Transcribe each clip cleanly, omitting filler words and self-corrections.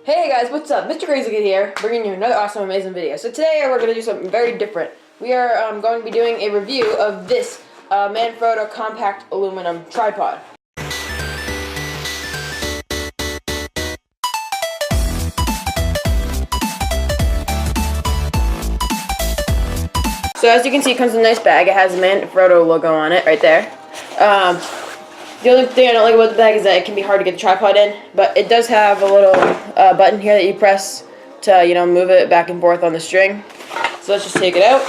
Hey guys, what's up? Mr.CrazyKid here, bringing you another awesome, amazing video. So today we're going to do something very different. We are going to be doing a review of this Manfrotto compact aluminum tripod. So as you can see, it comes in a nice bag. It has a Manfrotto logo on it right there. The only thing I don't like about the bag is that it can be hard to get the tripod in, but it does have a little button here that you press to, move it back and forth on the string. So let's just take it out.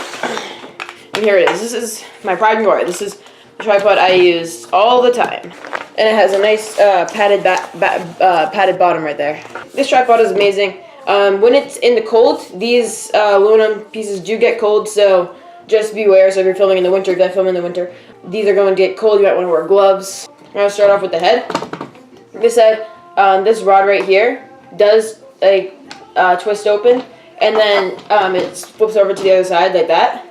And here it is. This is my pride and glory. This is the tripod I use all the time. And it has a nice padded bottom right there. This tripod is amazing. When it's in the cold, these aluminum pieces do get cold, so just beware. So if you're filming in the winter, if I film in the winter, these are going to get cold. You might want to wear gloves. I'm going to start off with the head. This head, this rod right here does twist open, and then it flips over to the other side like that.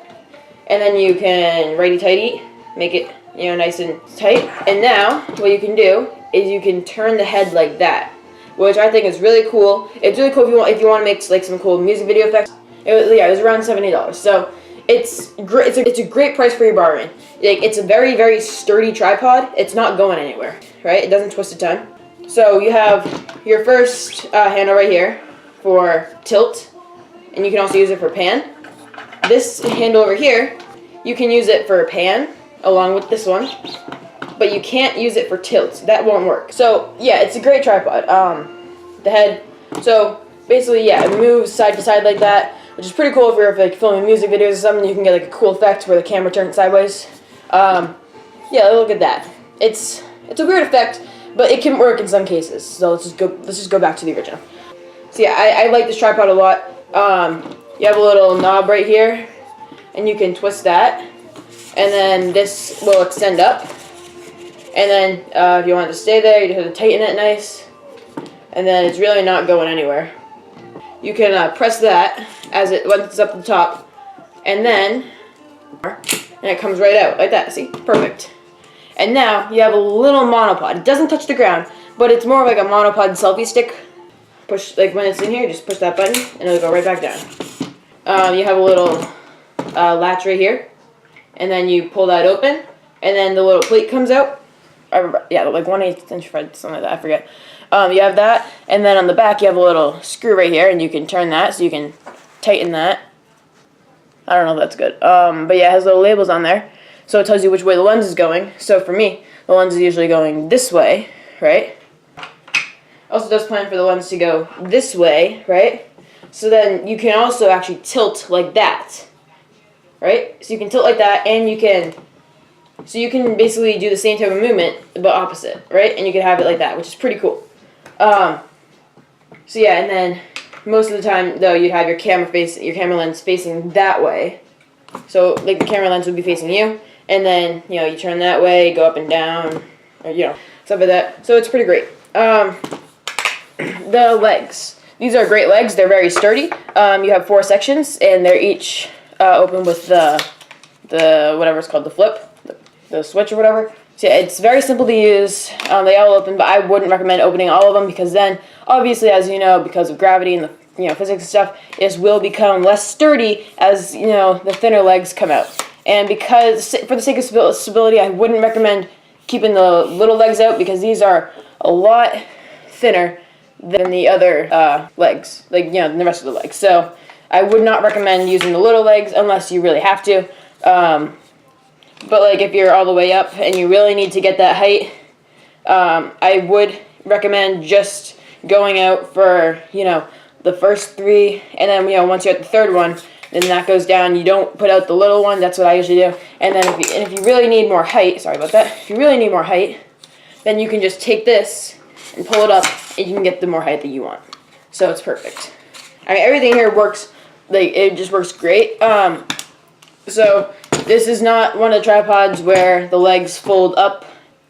And then you can righty-tighty, make it nice and tight. And now what you can do is you can turn the head like that, which I think is really cool. It's really cool if you want to make some cool music video effects. It was around $70. So it's great. It's a great price for your borrowing. It's a very, very sturdy tripod. It's not going anywhere, right? It doesn't twist a ton. So you have your first handle right here for tilt, and you can also use it for pan. This handle over here, you can use it for pan along with this one, but you can't use it for tilt. That won't work. So yeah, it's a great tripod. The head. So basically, yeah, it moves side to side like that, which is pretty cool if you're filming music videos or something. You can get a cool effect where the camera turns sideways. Yeah, look at that. It's a weird effect, but it can work in some cases. So let's just go back to the original. So yeah, I like this tripod a lot. You have a little knob right here, and you can twist that, and then this will extend up. And then if you want it to stay there, you just have to tighten it nice, and then it's really not going anywhere. You can press that once it's up the top, and then it comes right out like that. See, perfect. And now you have a little monopod. It doesn't touch the ground, but it's more like a monopod selfie stick. Push, when it's in here, just push that button, and it'll go right back down. You have a little latch right here, and then you pull that open, and then the little plate comes out. Yeah, like 1/8 inch, something like that. I forget. You have that, and then on the back you have a little screw right here, and you can turn that, so you can tighten that. I don't know if that's good. But yeah, it has little labels on there, so it tells you which way the lens is going. So for me, the lens is usually going this way, right? Also does plan for the lens to go this way, right? So then you can also actually tilt like that, right? So you can tilt like that, and you can basically do the same type of movement, but opposite, right? And you can have it like that, which is pretty cool. So yeah, and then most of the time, though, you'd have your camera lens facing that way. So the camera lens would be facing you, and then you turn that way, go up and down, or stuff like that. So it's pretty great. The legs. These are great legs. They're very sturdy. You have 4 sections, and they're each open with the whatever it's called, the flip, the switch or whatever. So yeah, it's very simple to use. They all open, but I wouldn't recommend opening all of them because then, obviously, as you know, because of gravity and the physics and stuff, it will become less sturdy as the thinner legs come out. And because for the sake of stability, I wouldn't recommend keeping the little legs out because these are a lot thinner than the other legs, the rest of the legs. So I would not recommend using the little legs unless you really have to. But if you're all the way up and you really need to get that height, I would recommend just going out for the first 3, and then once you're at the third one, then that goes down. You don't put out the little one. That's what I usually do. And then if you really need more height, sorry about that. If you really need more height, then you can just take this and pull it up, and you can get the more height that you want. So it's perfect. I mean, everything here works. It just works great. So this is not one of the tripods where the legs fold up.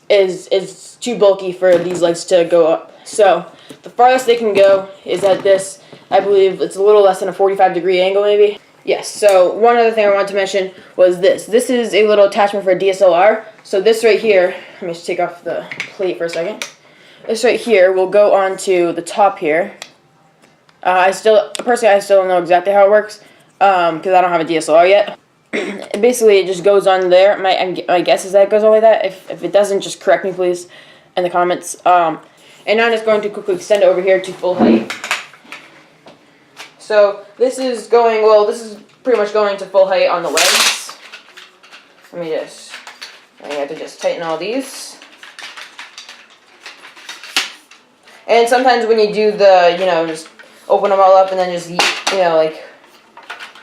Is too bulky for these legs to go up. So the farthest they can go is at this. I believe it's a little less than a 45-degree angle, maybe. Yes. So one other thing I wanted to mention was this. This is a little attachment for a DSLR. So this right here. Let me just take off the plate for a second. This right here will go onto the top here, I still don't know exactly how it works because I don't have a DSLR yet. Basically, it just goes on there. My guess is that it goes on like that. If it doesn't, just correct me, please, in the comments. And now I'm just going to quickly extend it over here to full height. So this is pretty much going to full height on the legs. I have to just tighten all these. And sometimes when you do the, just open them all up and then just, like,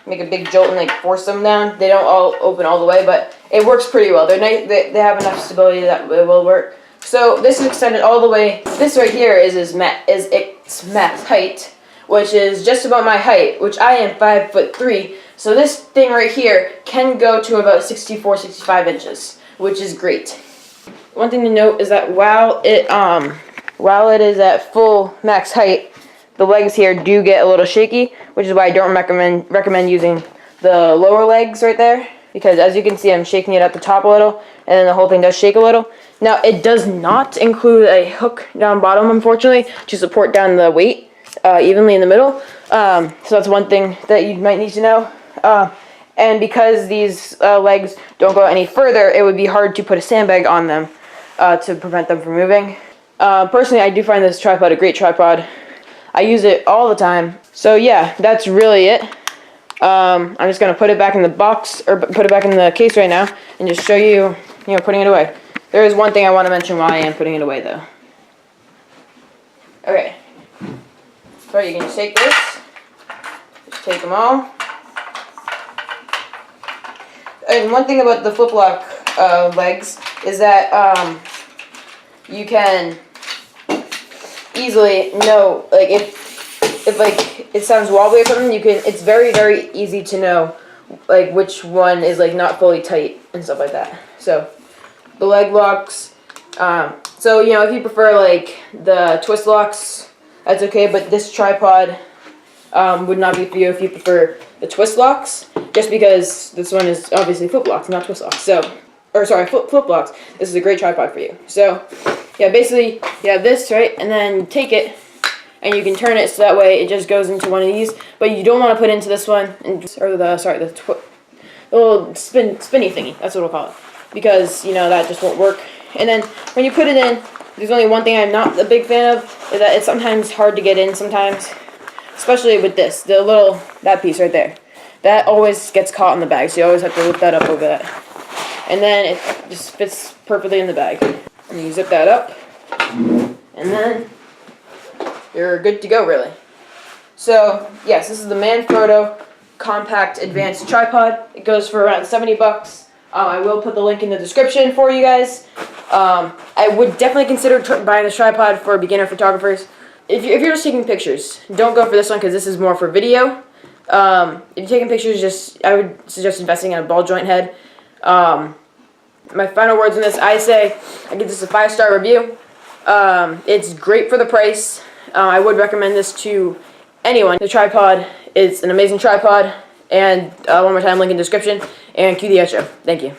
make a big jolt and, like, force them down, they don't all open all the way, but it works pretty well. They're nice, they have enough stability that it will work. So this is extended all the way. This right here is its max height, which is just about my height, which I am 5'3". So this thing right here can go to about 64, 65 inches, which is great. One thing to note is that while it is at full max height, the legs here do get a little shaky, which is why I don't recommend using the lower legs right there, because as you can see, I'm shaking it at the top a little, and then the whole thing does shake a little. Now, it does not include a hook down bottom, unfortunately, to support down the weight evenly in the middle. So that's one thing that you might need to know. And because these legs don't go any further, it would be hard to put a sandbag on them to prevent them from moving. Personally, I do find this tripod a great tripod. I use it all the time. So yeah, that's really it. I'm just going to put it back in the box, or put it back in the case right now, and just show you, putting it away. There is one thing I want to mention why I am putting it away, though. Okay. So you can just take this. Just take them all. And one thing about the flip lock legs is that you can easily know, like, if like it sounds wobbly or something, it's very, very easy to know, like, which one is, like, not fully tight and stuff like that. So the leg locks, so if you prefer, like, the twist locks, that's okay, but this tripod would not be for you if you prefer the twist locks, just because this one is obviously flip locks, not twist locks. So, flip locks. This is a great tripod for you. So yeah, basically you have this, right, and then you take it and you can turn it so that way it just goes into one of these, but you don't want to put into this one, the little spinny thingy, that's what we'll call it, because that just won't work. And then when you put it in, there's only one thing I'm not a big fan of, is that it's sometimes hard to get in sometimes, especially with this, that piece right there. That always gets caught in the bag, so you always have to lift that up over that. And then it just fits perfectly in the bag. And you zip that up, and then you're good to go, really. So, yes, this is the Manfrotto Compact Advanced Tripod. It goes for around 70 bucks. I will put the link in the description for you guys. I would definitely consider buying this tripod for beginner photographers. If you're just taking pictures, don't go for this one because this is more for video. If you're taking pictures, I would suggest investing in a ball joint head. My final words on this, I give this a 5-star review. It's great for the price. I would recommend this to anyone. The tripod is an amazing tripod. And one more time, link in the description. And cue the outro. Thank you.